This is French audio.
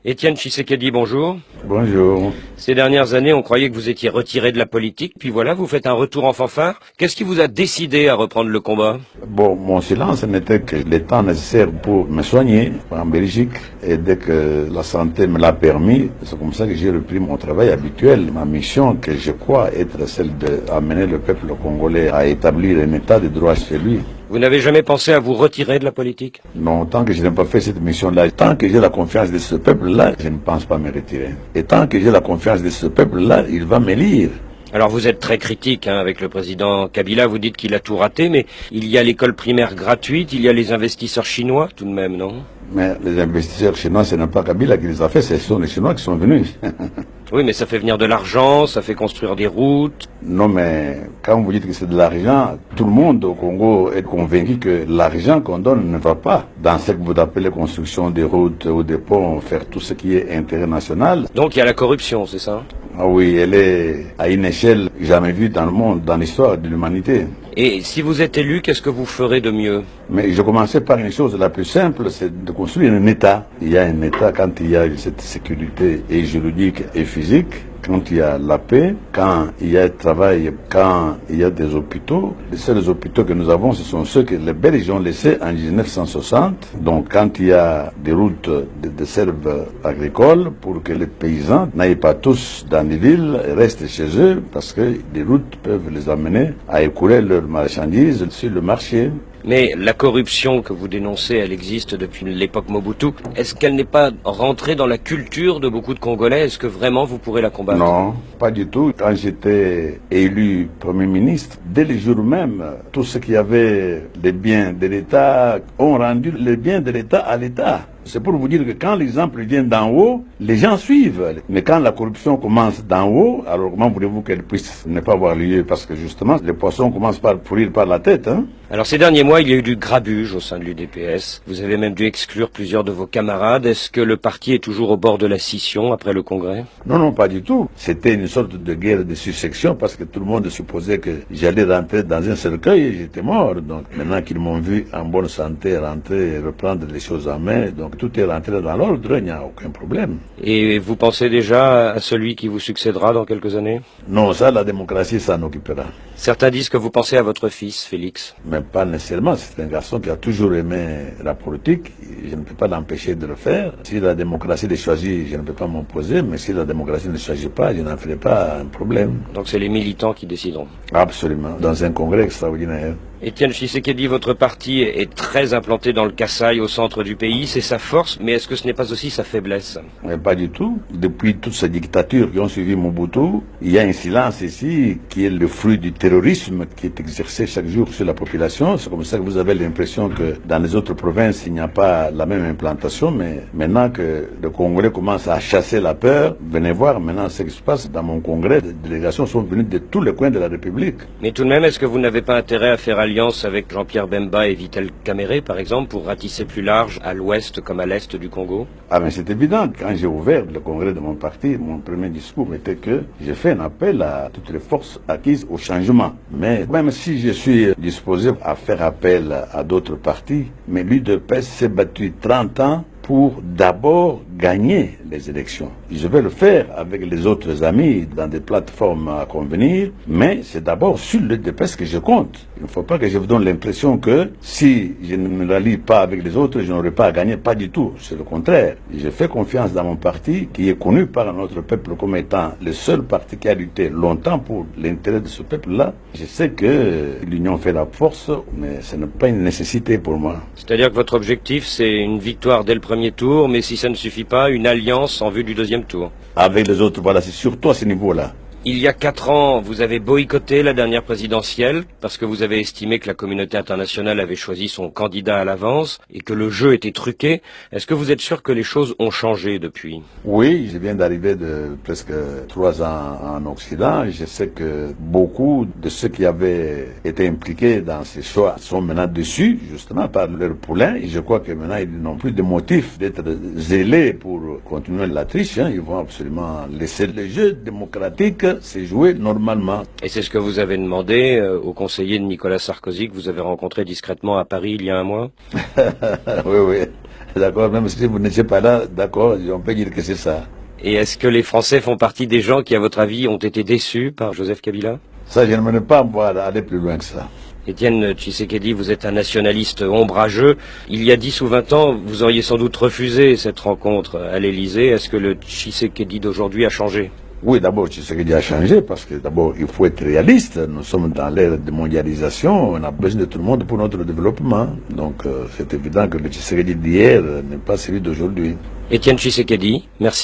Étienne Tshisekedi, bonjour. Bonjour. Ces dernières années, on croyait que vous étiez retiré de la politique, puis voilà, vous faites un retour en fanfare. Qu'est-ce qui vous a décidé à reprendre le combat? Bon, mon silence n'était que le temps nécessaire pour me soigner en Belgique. Et dès que la santé me l'a permis, c'est comme ça que j'ai repris mon travail habituel, ma mission que je crois être celle d'amener le peuple congolais à établir un état de droit chez lui. Vous n'avez jamais pensé à vous retirer de la politique? Non, tant que je n'ai pas fait cette mission-là, tant que j'ai la confiance de ce peuple-là, je ne pense pas me retirer. Et tant que j'ai la confiance de ce peuple-là, il va m'élire. Alors vous êtes très critique avec le président Kabila, vous dites qu'il a tout raté, mais il y a l'école primaire gratuite, il y a les investisseurs chinois tout de même, non? Mais les investisseurs chinois, ce n'est pas Kabila qui les a fait, ce sont les Chinois qui sont venus. Oui, mais ça fait venir de l'argent, ça fait construire des routes. Non, mais quand vous dites que c'est de l'argent, tout le monde au Congo est convaincu que l'argent qu'on donne ne va pas dans ce que vous appelez construction des routes ou des ponts, faire tout ce qui est intérêt national. Donc il y a la corruption, c'est ça? Ah oui, elle est à une échelle jamais vue dans le monde, dans l'histoire de l'humanité. Et si vous êtes élu, qu'est-ce que vous ferez de mieux? Mais je commençais par une chose la plus simple, c'est de construire un État. Il y a un État quand il y a cette sécurité et juridique et physique, quand il y a la paix, quand il y a le travail, quand il y a des hôpitaux. Les seuls hôpitaux que nous avons, ce sont ceux que les Belges ont laissés en 1960. Donc quand il y a des routes de serve agricoles pour que les paysans n'aillent pas tous dans les villes et restent chez eux, parce que les routes peuvent les amener à écouler leurs marchandises sur le marché. Mais la corruption que vous dénoncez, elle existe depuis l'époque Mobutu. Est-ce qu'elle n'est pas rentrée dans la culture de beaucoup de Congolais? Est-ce que vraiment vous pourrez la combattre? Non, pas du tout. Quand j'étais élu Premier ministre, dès le jour même, tous ceux qui avaient les biens de l'État ont rendu les biens de l'État à l'État. C'est pour vous dire que quand l'exemple vient d'en haut, les gens suivent. Mais quand la corruption commence d'en haut, alors comment voulez-vous qu'elle puisse ne pas avoir lieu? Parce que justement, les poissons commencent par pourrir par la tête. Alors ces derniers mois, il y a eu du grabuge au sein de l'UDPS. Vous avez même dû exclure plusieurs de vos camarades. Est-ce que le parti est toujours au bord de la scission après le congrès? Non, non, pas du tout. C'était une sorte de guerre de succession parce que tout le monde supposait que j'allais rentrer dans un cercueil et j'étais mort. Donc maintenant qu'ils m'ont vu en bonne santé rentrer et reprendre les choses en main, donc tout est rentré dans l'ordre, il n'y a aucun problème. Et vous pensez déjà à celui qui vous succédera dans quelques années? Non, ça, la démocratie s'en occupera. Certains disent que vous pensez à votre fils, Félix. Mais pas nécessairement. C'est un garçon qui a toujours aimé la politique. Je ne peux pas l'empêcher de le faire. Si la démocratie le choisit, je ne peux pas m'opposer. Mais si la démocratie ne le choisit pas, je n'en ferai pas un problème. Donc c'est les militants qui décideront? Absolument. Dans un congrès extraordinaire. Étienne Tshisekedi, votre parti est très implanté dans le Kasaï, au centre du pays. C'est sa force, mais est-ce que ce n'est pas aussi sa faiblesse? Mais pas du tout. Depuis toutes ces dictatures qui ont suivi Mobutu, il y a un silence ici qui est le fruit du terrorisme qui est exercé chaque jour sur la population. C'est comme ça que vous avez l'impression que dans les autres provinces, il n'y a pas la même implantation. Mais maintenant que le Congolais commence à chasser la peur, venez voir maintenant ce qui se passe dans mon congrès. Les délégations sont venues de tous les coins de la République. Mais tout de même, est-ce que vous n'avez pas intérêt à faire alliance avec Jean-Pierre Bemba et Vital Kamerhe, par exemple, pour ratisser plus large à l'ouest comme à l'est du Congo? Ah mais c'est évident, quand j'ai ouvert le congrès de mon parti, mon premier discours était que j'ai fait un appel à toutes les forces acquises au changement. Mais même si je suis disposé à faire appel à d'autres partis, mais l'UDPS s'est battu 30 ans pour d'abord gagner les élections. Je vais le faire avec les autres amis dans des plateformes à convenir, mais c'est d'abord sur l'UDPS que je compte. Il ne faut pas que je vous donne l'impression que si je ne me rallie pas avec les autres, je n'aurai pas à gagner. Pas du tout, c'est le contraire. Je fais confiance dans mon parti qui est connu par notre peuple comme étant le seul parti qui a lutté longtemps pour l'intérêt de ce peuple-là. Je sais que l'union fait la force, mais ce n'est pas une nécessité pour moi. C'est-à-dire que votre objectif, c'est une victoire dès le premier tour, mais si ça ne suffit pas, une alliance en vue du deuxième tour. Avec les autres, voilà, c'est surtout à ce niveau-là. Il y a 4 ans, vous avez boycotté la dernière présidentielle parce que vous avez estimé que la communauté internationale avait choisi son candidat à l'avance et que le jeu était truqué. Est-ce que vous êtes sûr que les choses ont changé depuis? Oui, je viens d'arriver de presque 3 ans en Occident. Je sais que beaucoup de ceux qui avaient été impliqués dans ces choix sont maintenant déçus, justement, par leur poulain. Et je crois que maintenant, ils n'ont plus de motif d'être zélés pour continuer la triche. Ils vont absolument laisser le jeu démocratique c'est joué normalement. Et c'est ce que vous avez demandé au conseiller de Nicolas Sarkozy que vous avez rencontré discrètement à Paris il y a un mois? Oui, oui. D'accord, même si vous n'étiez pas là, d'accord, on peut dire que c'est ça. Et est-ce que les Français font partie des gens qui, à votre avis, ont été déçus par Joseph Kabila? Ça, je ne me pas voir aller plus loin que ça. Étienne Tshisekedi, vous êtes un nationaliste ombrageux. Il y a 10 ou 20 ans, vous auriez sans doute refusé cette rencontre à l'Élysée. Est-ce que le Tshisekedi d'aujourd'hui a changé? Oui, d'abord, Tshisekedi a changé parce que d'abord, il faut être réaliste. Nous sommes dans l'ère de mondialisation. On a besoin de tout le monde pour notre développement. Donc, c'est évident que le Tshisekedi d'hier n'est pas celui d'aujourd'hui. Étienne Tshisekedi, merci.